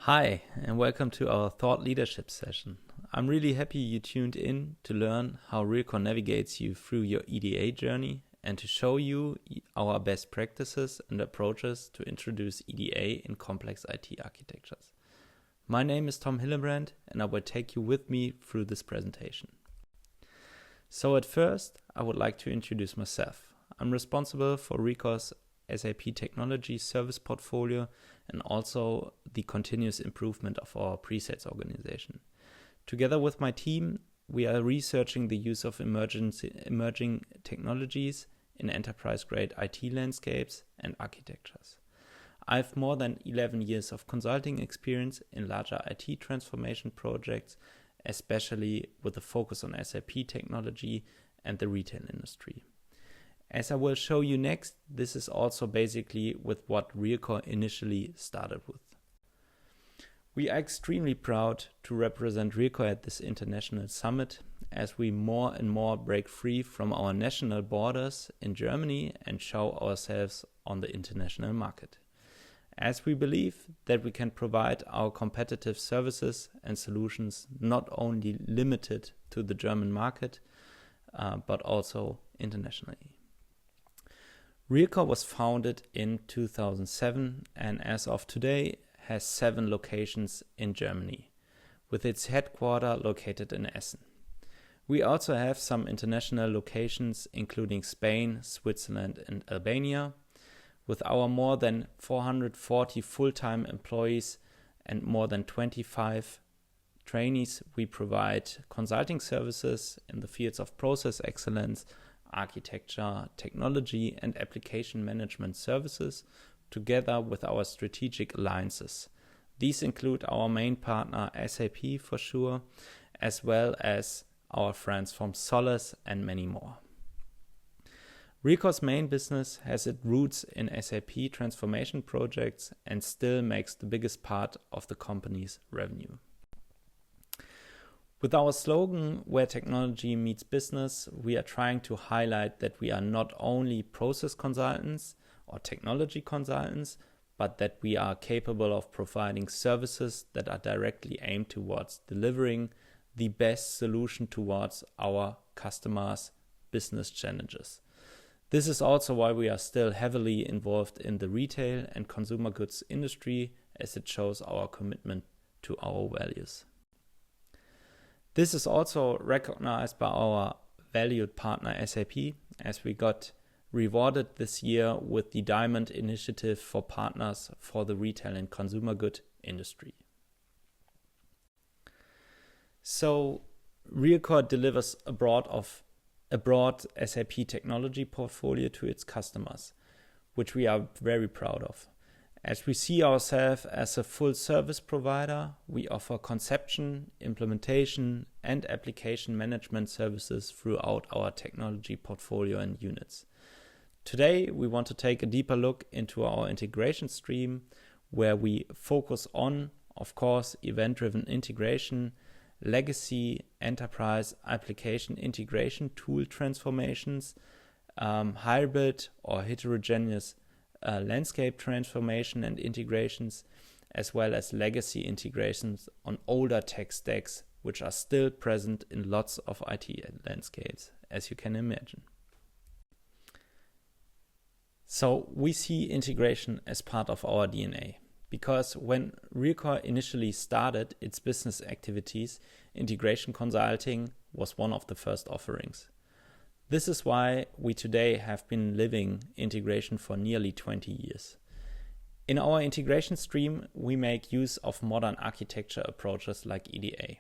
Hi, and welcome to our thought leadership session. I'm really happy you tuned in to learn how RealCore navigates you through your EDA journey and to show you our best practices and approaches to introduce EDA in complex IT architectures. My name is Tom Hillebrand, and I will take you with me through this presentation. So at first, I would like to introduce myself. I'm responsible for RealCore's SAP technology service portfolio and also the continuous improvement of our pre-sales organization. Together with my team, we are researching the use of emerging technologies in enterprise-grade IT landscapes and architectures. I have more than 11 years of consulting experience in larger IT transformation projects, especially with a focus on SAP technology and the retail industry. As I will show you next, this is also basically with what RealCore initially started with. We are extremely proud to represent RealCore at this international summit as we more and more break free from our national borders in Germany and show ourselves on the international market. As we believe that we can provide our competitive services and solutions not only limited to the German market, but also internationally. RealCore was founded in 2007 and as of today has 7 locations in Germany, with its headquarters located in Essen. We also have some international locations including Spain, Switzerland and Albania. With our more than 440 full-time employees and more than 25 trainees, we provide consulting services in the fields of process excellence, architecture, technology, and application management services, together with our strategic alliances. These include our main partner SAP for sure, as well as our friends from Solace and many more. RealCore's main business has its roots in SAP transformation projects and still makes the biggest part of the company's revenue. With our slogan, where technology meets business, we are trying to highlight that we are not only process consultants or technology consultants, but that we are capable of providing services that are directly aimed towards delivering the best solution towards our customers' business challenges. This is also why we are still heavily involved in the retail and consumer goods industry, as it shows our commitment to our values. This is also recognized by our valued partner SAP, as we got rewarded this year with the Diamond Initiative for Partners for the Retail and Consumer Good Industry. So RealCore delivers a broad SAP technology portfolio to its customers, which we are very proud of. As we see ourselves as a full service provider, we offer conception, implementation, and application management services throughout our technology portfolio and units. Today, we want to take a deeper look into our integration stream, where we focus on, of course, event-driven integration, legacy enterprise application integration tool transformations, hybrid or heterogeneous landscape transformation and integrations, as well as legacy integrations on older tech stacks, which are still present in lots of IT landscapes, as you can imagine. So we see integration as part of our DNA, because when RealCore initially started its business activities, integration consulting was one of the first offerings. This is why we today have been living integration for nearly 20 years. In our integration stream, we make use of modern architecture approaches like EDA.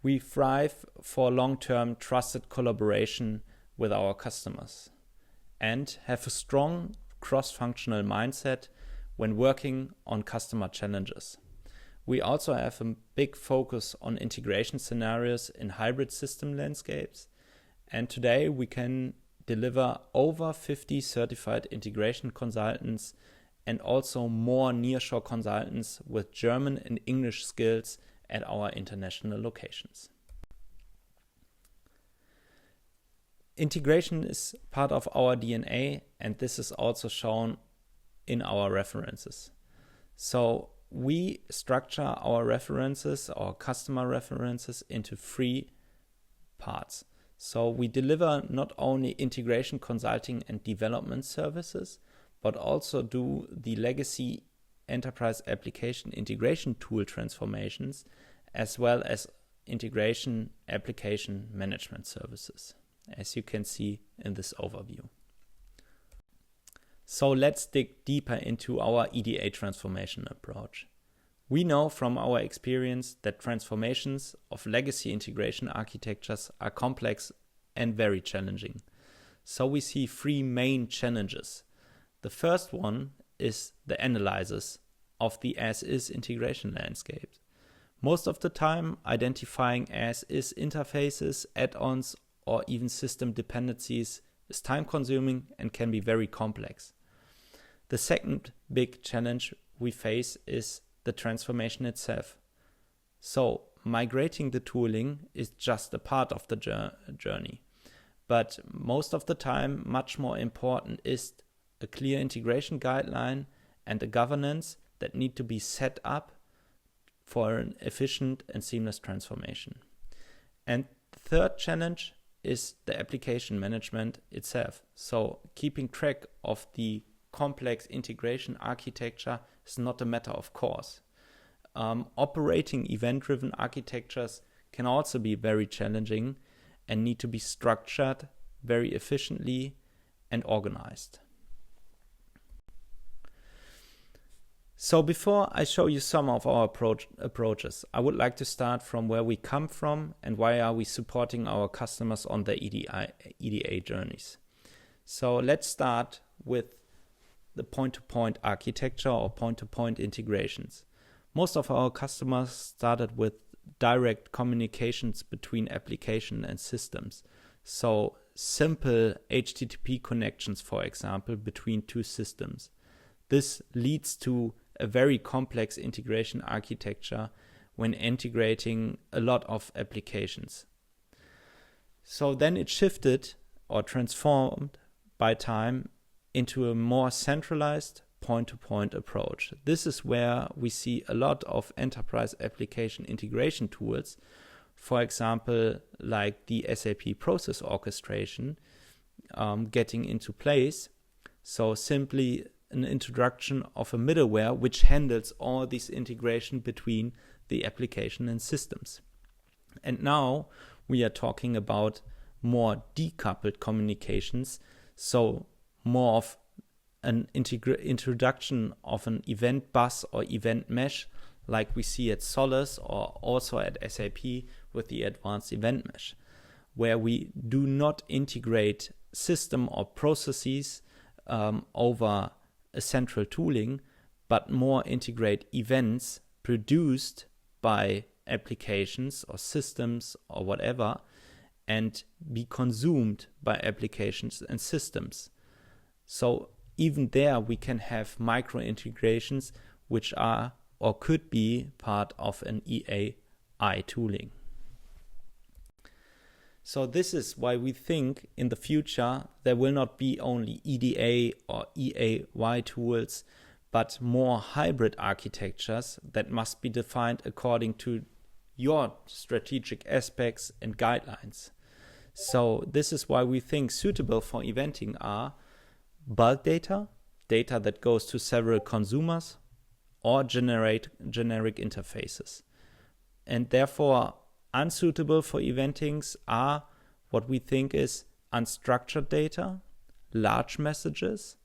We thrive for long-term trusted collaboration with our customers and have a strong cross-functional mindset when working on customer challenges. We also have a big focus on integration scenarios in hybrid system landscapes. And today we can deliver over 50 certified integration consultants and also more nearshore consultants with German and English skills at our international locations. Integration is part of our DNA, and this is also shown in our references. So we structure our references, our customer references, into 3 parts. So we deliver not only integration, consulting, and development services, but also do the legacy enterprise application integration tool transformations, as well as integration application management services, as you can see in this overview. So let's dig deeper into our EDA transformation approach. We know from our experience that transformations of legacy integration architectures are complex and very challenging. So we see 3 main challenges. The first one is the analysis of the as-is integration landscape. Most of the time, identifying as-is interfaces, add-ons, or even system dependencies is time-consuming and can be very complex. The second big challenge we face is the transformation itself. So migrating the tooling is just a part of the journey. But most of the time, much more important is a clear integration guideline and a governance that need to be set up for an efficient and seamless transformation. And the third challenge is the application management itself. So keeping track of the complex integration architecture is not a matter of course. Operating event-driven architectures can also be very challenging and need to be structured very efficiently and organized. So before I show you some of our approaches, I would like to start from where we come from and why are we supporting our customers on their EDA journeys. So let's start with the point-to-point architecture or point-to-point integrations. Most of our customers started with direct communications between application and systems. So simple HTTP connections, for example, between 2 systems. This leads to a very complex integration architecture when integrating a lot of applications. So then it shifted or transformed by time into a more centralized point-to-point approach. This is where we see a lot of enterprise application integration tools, for example, like the SAP process orchestration, getting into place. So simply an introduction of a middleware which handles all this integration between the application and systems. And now we are talking about more decoupled communications, so more of an introduction of an event bus or event mesh like we see at Solace or also at SAP with the advanced event mesh, where we do not integrate system or processes over a central tooling, but more integrate events produced by applications or systems or whatever and be consumed by applications and systems. So even there we can have micro integrations which are or could be part of an EAI tooling. So this is why we think in the future there will not be only EDA or EAY tools, but more hybrid architectures that must be defined according to your strategic aspects and guidelines. So this is why we think suitable for eventing are bulk data that goes to several consumers, or generic interfaces. And therefore, unsuitable for eventings are what we think is unstructured data, large messages,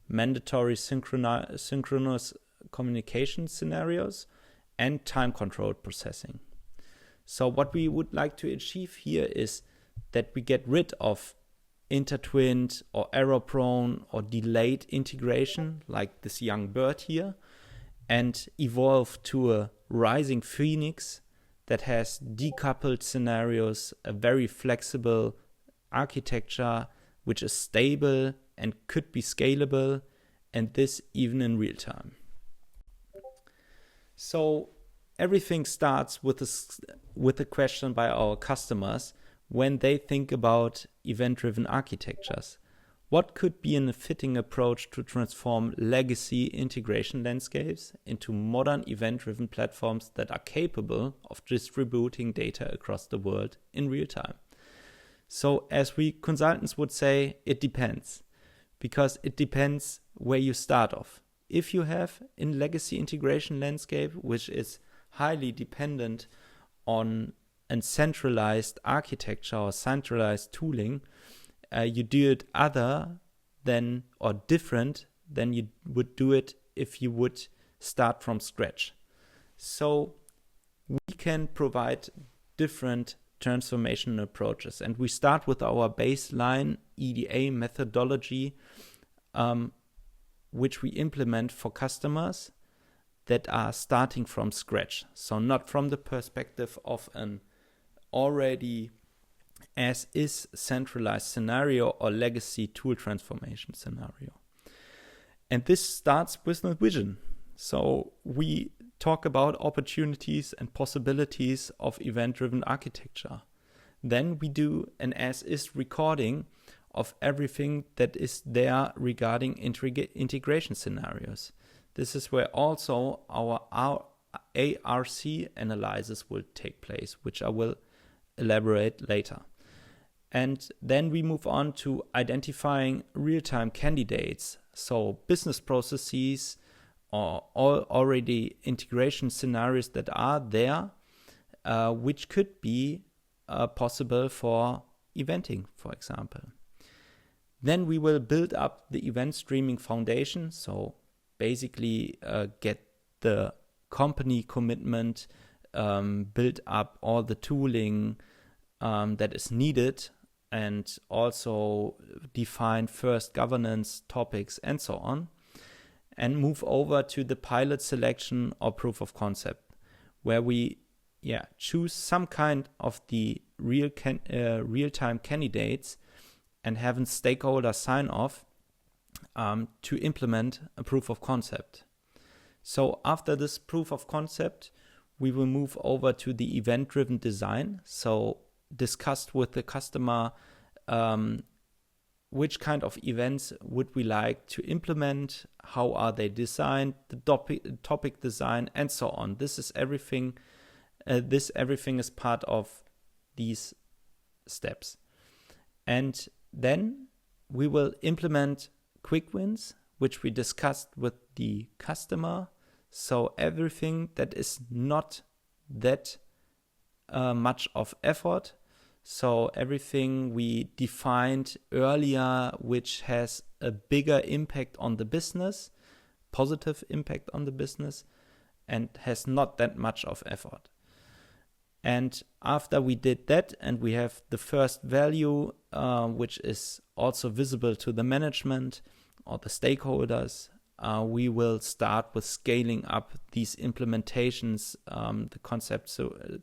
mandatory synchronous communication scenarios, and time-controlled processing. So what we would like to achieve here is that we get rid of intertwined or error-prone or delayed integration, like this young bird here, and evolve to a rising phoenix that has decoupled scenarios, a very flexible architecture which is stable and could be scalable, and this even in real time. So everything starts with a question by our customers when they think about event-driven architectures. What could be a fitting approach to transform legacy integration landscapes into modern event-driven platforms that are capable of distributing data across the world in real time? So as we consultants would say, it depends, because it depends where you start off. If you have a legacy integration landscape, which is highly dependent on a centralized architecture or centralized tooling, you do it other than or different than you would do it if you would start from scratch. So we can provide different transformation approaches, and we start with our baseline EDA methodology, which we implement for customers that are starting from scratch. So not from the perspective of an already as is centralized scenario or legacy tool transformation scenario. And this starts with the vision. So we talk about opportunities and possibilities of event-driven architecture. Then we do an as-is recording of everything that is there regarding integration scenarios. This is where also our ARC analysis will take place, which I will elaborate later. And then we move on to identifying real-time candidates, so business processes or already integration scenarios that are there, which could be possible for eventing, for example. Then we will build up the event streaming foundation, so basically get the company commitment, build up all the tooling that is needed, and also define first governance topics and so on, and move over to the pilot selection or proof of concept, where we choose some kind of the real-time candidates and have a stakeholder sign off to implement a proof of concept. So after this proof of concept, we will move over to the event-driven design. So discussed with the customer which kind of events would we like to implement, how are they designed, the topic design, and so on. This is everything. Everything is part of these steps. And then we will implement quick wins, which we discussed with the customer. So everything that is not that much of effort. So everything we defined earlier, which has a bigger impact on the business, positive impact on the business, and has not that much of effort. And after we did that and we have the first value, which is also visible to the management or the stakeholders, we will start with scaling up these implementations, the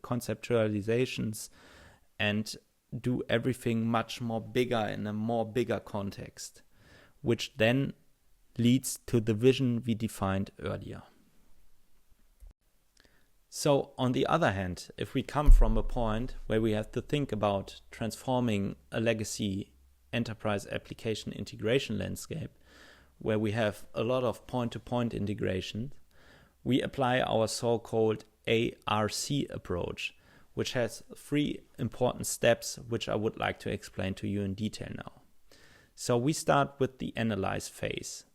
conceptualizations, and do everything much more bigger in a more bigger context, which then leads to the vision we defined earlier. So on the other hand, if we come from a point where we have to think about transforming a legacy enterprise application integration landscape, where we have a lot of point-to-point integration, we apply our so-called ARC approach, which has 3 important steps, which I would like to explain to you in detail now. So we start with the analyze phase.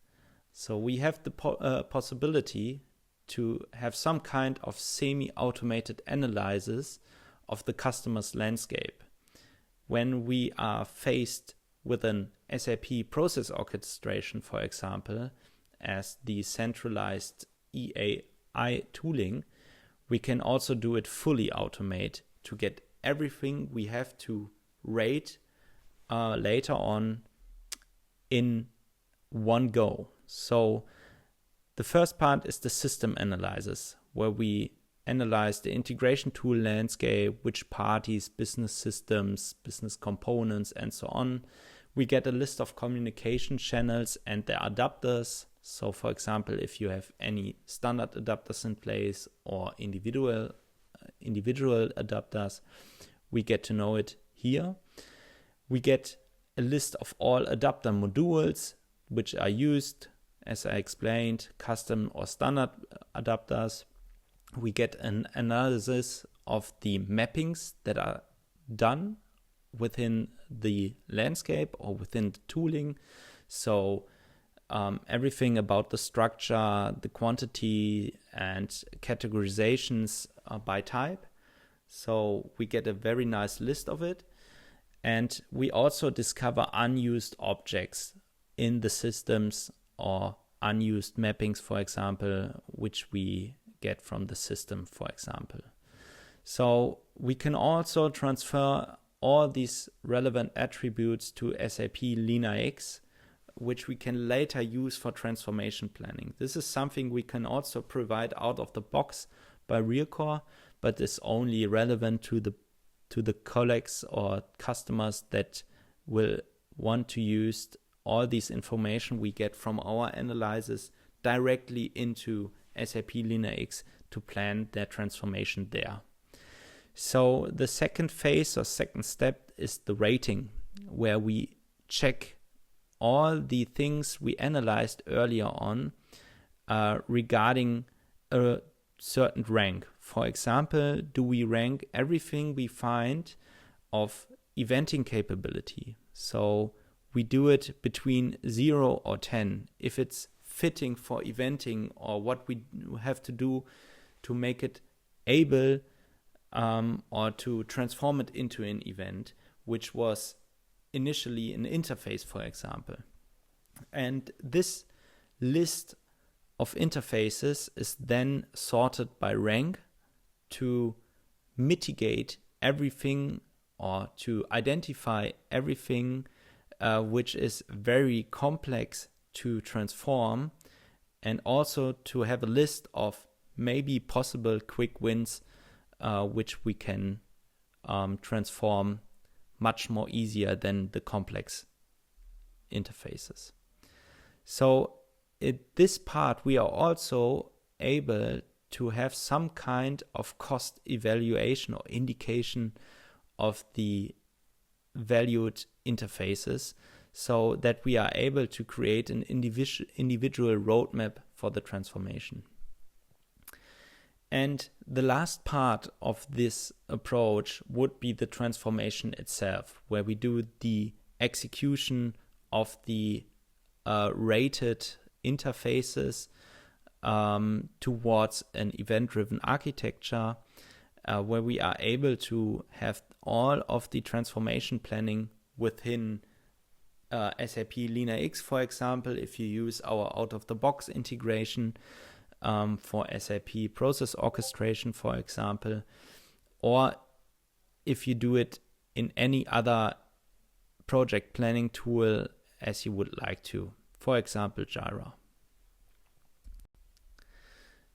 So we have the possibility to have some kind of semi-automated analysis of the customer's landscape. When we are faced with an SAP process orchestration, for example, as the centralized EAI tooling, we can also do it fully automate to get everything we have to rate later on in one go. So the first part is the system analysis, where we analyze the integration tool landscape, which parties, business systems, business components, and so on. We get a list of communication channels and their adapters. So for example, if you have any standard adapters in place or individual adapters, we get to know it here. We get a list of all adapter modules which are used, as I explained, custom or standard adapters. We get an analysis of the mappings that are done within the landscape or within the tooling. So everything about the structure, the quantity, and categorizations by type. So we get a very nice list of it. And we also discover unused objects in the systems or unused mappings, for example, which we get from the system, for example. So we can also transfer all these relevant attributes to SAP LeanIX, which we can later use for transformation planning. This is something we can also provide out of the box by RealCore, but is only relevant to the colleagues or customers that will want to use all this information we get from our analysis directly into SAP LeanIX to plan their transformation there. So the second phase or second step is the rating, where we check all the things we analyzed earlier on regarding a certain rank. For example, do we rank everything we find of eventing capability? So we do it between 0 or 10. If it's fitting for eventing, or what we have to do to make it able or to transform it into an event, which was initially an interface, for example. And this list of interfaces is then sorted by rank to mitigate everything or to identify everything which is very complex to transform, and also to have a list of maybe possible quick wins which we can transform much more easier than the complex interfaces. So in this part, we are also able to have some kind of cost evaluation or indication of the valued interfaces, so that we are able to create an individual roadmap for the transformation. And the last part of this approach would be the transformation itself, where we do the execution of the rated interfaces towards an event-driven architecture, where we are able to have all of the transformation planning within SAP LeanIX, for example, if you use our out-of-the-box integration for SAP process orchestration, for example, or if you do it in any other project planning tool as you would like to, for example, Jira.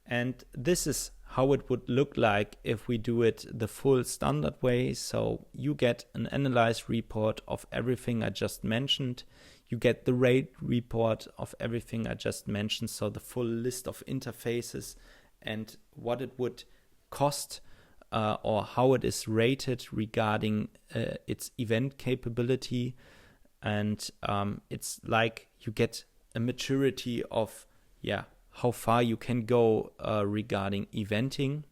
And this is how it would look like if we do it the full standard way. So you get an analyze report of everything I just mentioned. You get the rate report of everything I just mentioned. So the full list of interfaces and what it would cost or how it is rated regarding its event capability. And it's like you get a maturity of, how far you can go regarding eventing.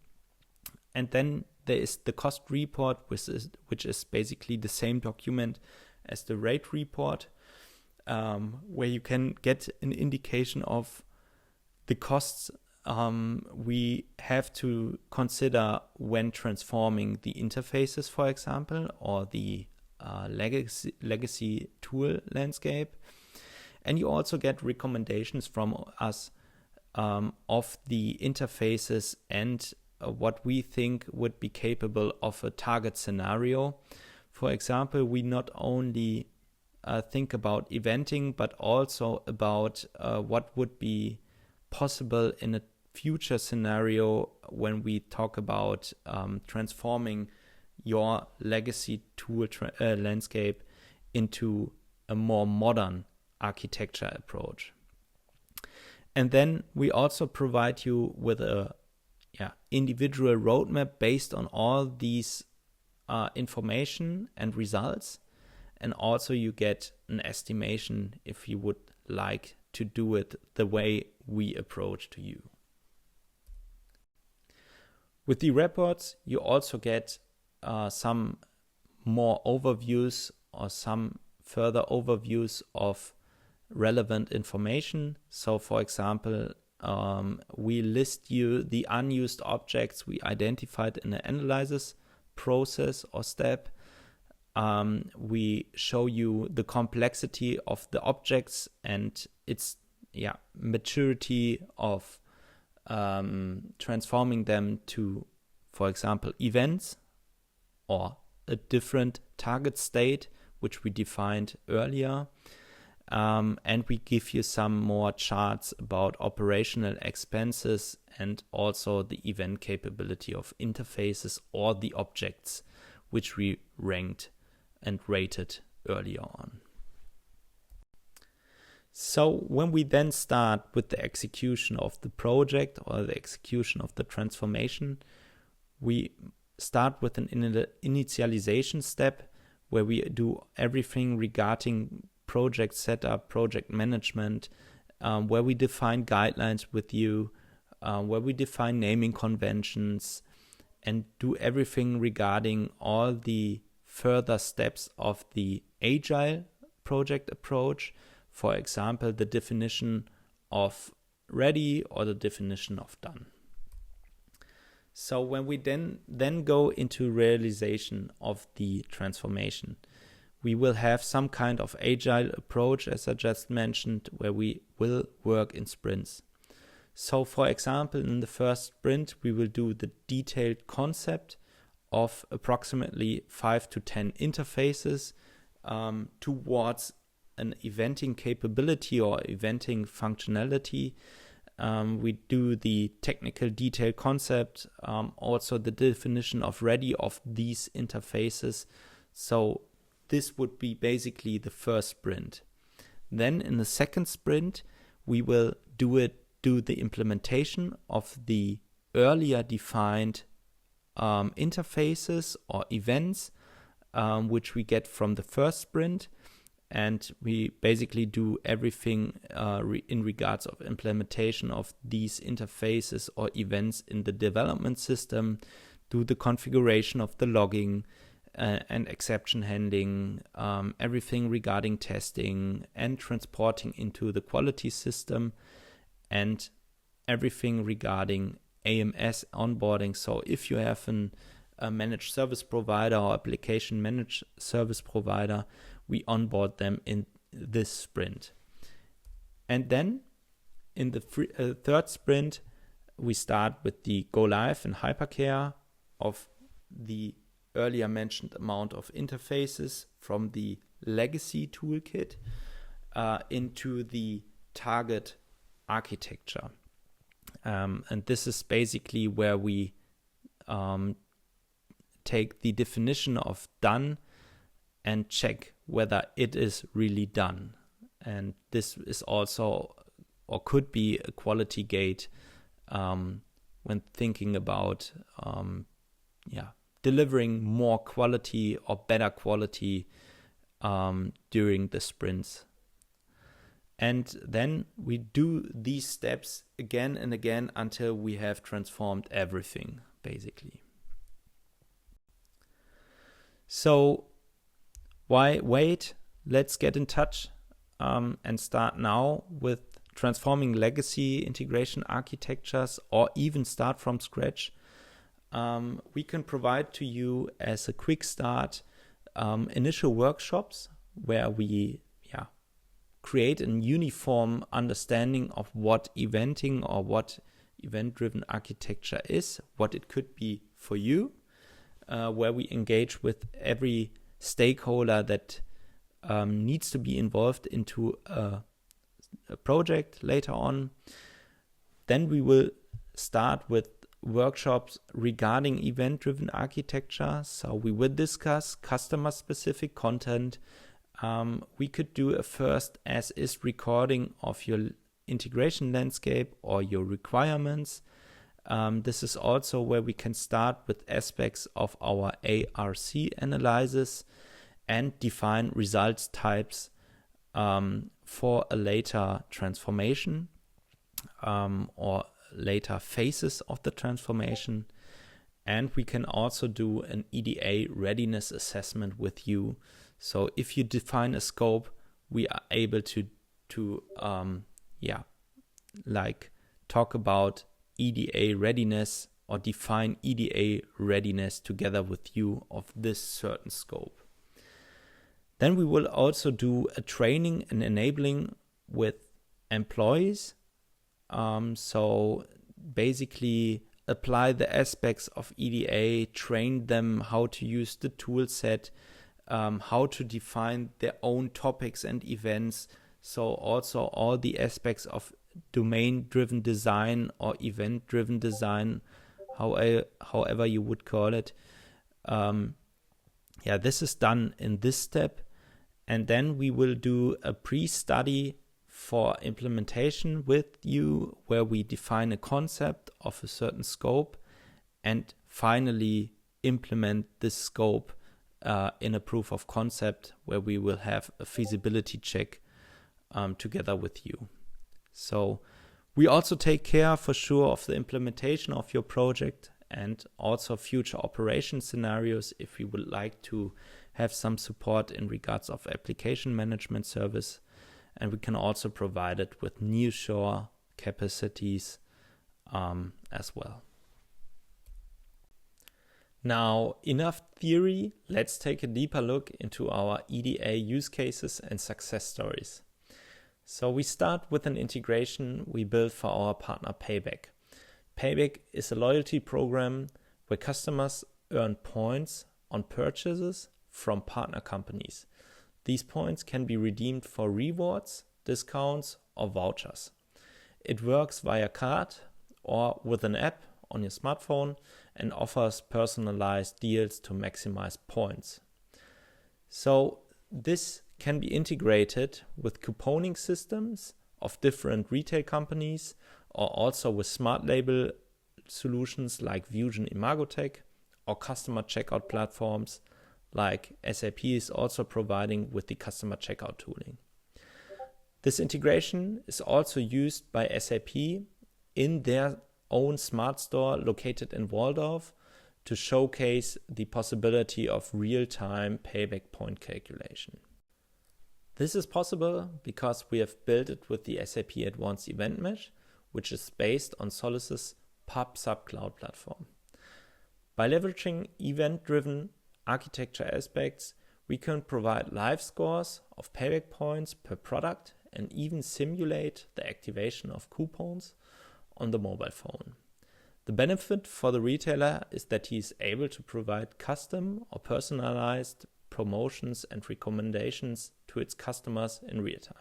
And then there is the cost report, which is basically the same document as the rate report, where you can get an indication of the costs we have to consider when transforming the interfaces, for example, or the legacy tool landscape. And you also get recommendations from us of the interfaces and what we think would be capable of a target scenario. For example, we not only think about eventing, but also about what would be possible in a future scenario when we talk about transforming your legacy tool landscape into a more modern architecture approach. And then we also provide you with a individual roadmap based on all these information and results. and also you get an estimation if you would like to do it the way we approach to you. With the reports, you also get some more overviews or some further overviews of relevant information. So for example, we list you the unused objects we identified in the analysis process or step. We show you the complexity of the objects and its maturity of transforming them to, for example, events or a different target state, which we defined earlier. And we give you some more charts about operational expenses and also the event capability of interfaces or the objects, which we ranked and rated earlier on. So when we then start with the execution of the project or the execution of the transformation, we start with an initialization step where we do everything regarding project setup, project management, where we define guidelines with you, where we define naming conventions, and do everything regarding all the further steps of the agile project approach. For example, the definition of ready or the definition of done. So when we then go into realization of the transformation, we will have some kind of agile approach, as I just mentioned, where we will work in sprints. So for example, in the first sprint, we will do the detailed concept of approximately 5 to 10 interfaces towards an eventing capability or eventing functionality. We do the technical detail concept, also the definition of ready of these interfaces. So this would be basically the first sprint. Then in the second sprint, we will do the implementation of the earlier defined interfaces or events, which we get from the first sprint. And we basically do everything in regards of implementation of these interfaces or events in the development system, do the configuration of the logging and exception handling, everything regarding testing and transporting into the quality system, and everything regarding AMS onboarding. So if you have a managed service provider or application managed service provider, we onboard them in this sprint. And then in the third sprint, we start with the go live and hypercare of the earlier mentioned amount of interfaces from the legacy toolkit into the target architecture. And this is basically where we take the definition of done and check whether it is really done. And this is also, or could be, a quality gate when thinking about delivering more quality or better quality during the sprints. And then we do these steps again and again until we have transformed everything, basically. So why wait? Let's get in touch and start now with transforming legacy integration architectures, or even start from scratch. We can provide to you as a quick start initial workshops where we create a uniform understanding of what eventing or what event-driven architecture is, what it could be for you, where we engage with every stakeholder that needs to be involved into a project later on. Then we will start with workshops regarding event-driven architecture. So we will discuss customer-specific content. We could do a first as-is recording of your integration landscape or your requirements. This is also where we can start with aspects of our ARC analysis. and define results types for a later transformation or later phases of the transformation. And we can also do an EDA readiness assessment with you. So if you define a scope, we are able to talk about EDA readiness or define EDA readiness together with you of this certain scope. Then we will also do a training and enabling with employees. So basically apply the aspects of EDA, train them how to use the tool set, how to define their own topics and events. So also all the aspects of domain-driven design or event-driven design, however you would call it. This is done in this step. And then we will do a pre-study for implementation with you, where we define a concept of a certain scope and finally implement this scope in a proof of concept, where we will have a feasibility check together with you. So we also take care for sure of the implementation of your project and also future operation scenarios if you would like to have some support in regards of application management service. And we can also provide it with nearshore capacities as well. Now, enough theory, let's take a deeper look into our EDA use cases and success stories. So we start with an integration we built for our partner Payback. Payback is a loyalty program where customers earn points on purchases from partner companies. These points can be redeemed for rewards, discounts, or vouchers. It works via card or with an app on your smartphone and offers personalized deals to maximize points. So this can be integrated with couponing systems of different retail companies, or also with smart label solutions like Fusion Imagotech, or customer checkout platforms like SAP is also providing with the customer checkout tooling. This integration is also used by SAP in their own smart store located in Walldorf to showcase the possibility of real-time payback point calculation. This is possible because we have built it with the SAP Advanced Event Mesh, which is based on Solace's Pub Sub-Cloud platform. By leveraging event-driven architecture aspects, we can provide live scores of payback points per product and even simulate the activation of coupons on the mobile phone. The benefit for the retailer is that he is able to provide custom or personalized promotions and recommendations to its customers in real time.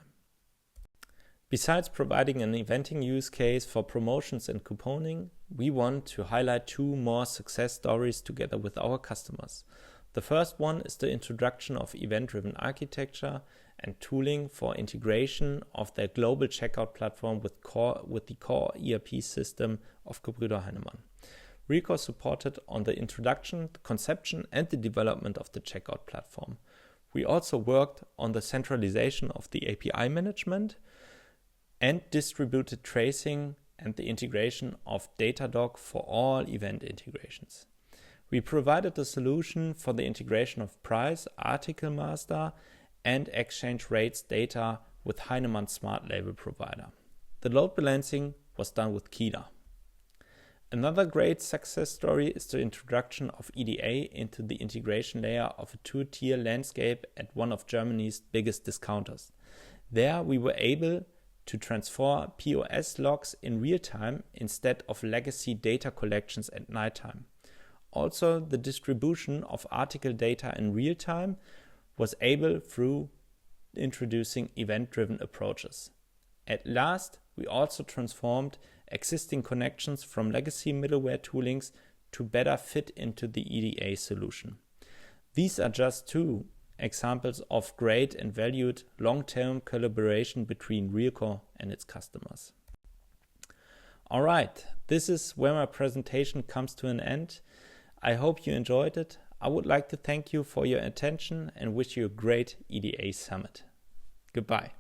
Besides providing an eventing use case for promotions and couponing, we want to highlight two more success stories together with our customers. The first one is the introduction of event-driven architecture and tooling for integration of their global checkout platform with the core ERP system of Gebrüder Heinemann. RealCore supported on the introduction, the conception, and the development of the checkout platform. We also worked on the centralization of the API management and distributed tracing and the integration of Datadog for all event integrations. We provided the solution for the integration of price, article master, and exchange rates data with Heinemann Smart Label provider. The load balancing was done with Kida. Another great success story is the introduction of EDA into the integration layer of a two-tier landscape at one of Germany's biggest discounters. There we were able to transfer POS logs in real time instead of legacy data collections at nighttime. Also, the distribution of article data in real time was able through introducing event-driven approaches. At last, we also transformed existing connections from legacy middleware toolings to better fit into the EDA solution. These are just two examples of great and valued long-term collaboration between RealCore and its customers. All right, this is where my presentation comes to an end. I hope you enjoyed it. I would like to thank you for your attention and wish you a great EDA summit. Goodbye.